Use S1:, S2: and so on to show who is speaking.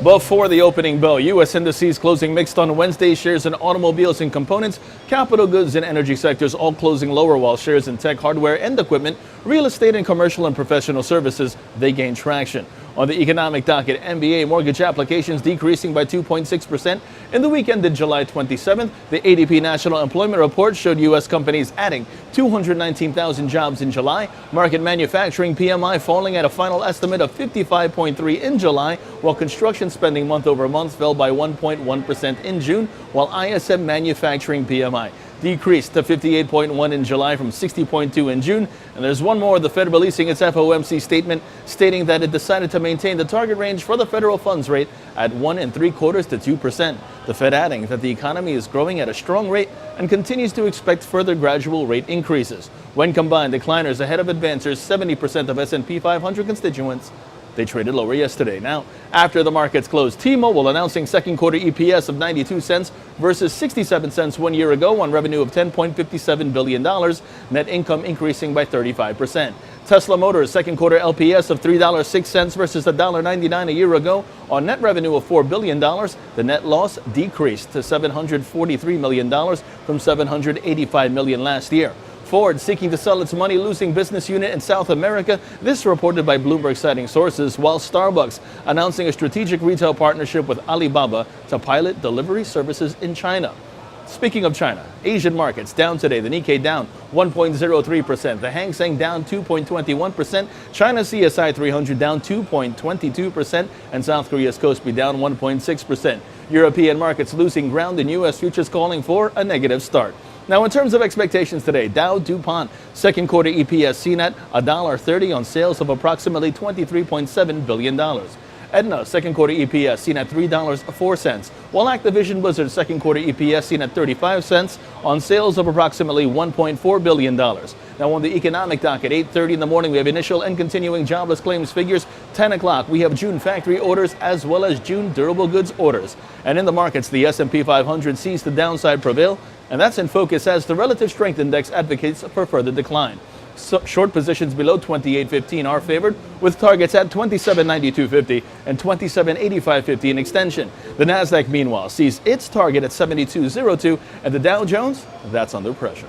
S1: Before the opening bell, U.S. indices closing mixed on Wednesday. Shares in automobiles and components, capital goods and energy sectors all closing lower, while shares in tech, hardware and equipment, real estate and commercial and professional services, they gain traction. On the economic docket, MBA mortgage applications decreasing by 2.6% in the week ended July 27th. The ADP National Employment Report showed U.S. companies adding 219,000 jobs in July. Market manufacturing PMI falling at a final estimate of 55.3 in July, while construction spending month over month fell by 1.1% in June, while ISM manufacturing PMI decreased to 58.1 in July from 60.2 in June. And there's one more, the Fed releasing its FOMC statement stating that it decided to maintain the target range for the federal funds rate at 1.75% to 2%. The Fed adding that the economy is growing at a strong rate and continues to expect further gradual rate increases. When combined, decliners ahead of advancers, 70% of S&P 500 constituents, they traded lower yesterday. Now, after the markets closed, T-Mobile announcing second quarter EPS of 92 cents versus 67 cents 1 year ago on revenue of $10.57 billion, net income increasing by 35%. Tesla Motors second quarter LPS of $3.06 versus $1.99 a year ago on net revenue of $4 billion. The net loss decreased to $743 million from $785 million last year. Ford seeking to sell its money-losing business unit in South America. This reported by Bloomberg citing sources, while Starbucks announcing a strategic retail partnership with Alibaba to pilot delivery services in China. Speaking of China, Asian markets down today. The Nikkei down 1.03%. The Hang Seng down 2.21%. China CSI 300 down 2.22%. And South Korea's Kospi down 1.6%. European markets losing ground and U.S. futures calling for a negative start. Now, in terms of expectations today, Dow DuPont second quarter EPS seen at $1.30 on sales of approximately $23.7 billion. Aetna second quarter EPS seen at $3.04, while Activision Blizzard second quarter EPS seen at 35 cents on sales of approximately $1.4 billion. Now, on the economic docket, 8:30 in the morning, we have initial and continuing jobless claims figures. 10 o'clock, we have June factory orders as well as June durable goods orders. And in the markets, the S&P 500 sees the downside prevail, and that's in focus as the relative strength index advocates for further decline. So short positions below 28.15 are favored, with targets at 27.9250 and 27.8550 in extension. The Nasdaq, meanwhile, sees its target at 72.02, and the Dow Jones, that's under pressure.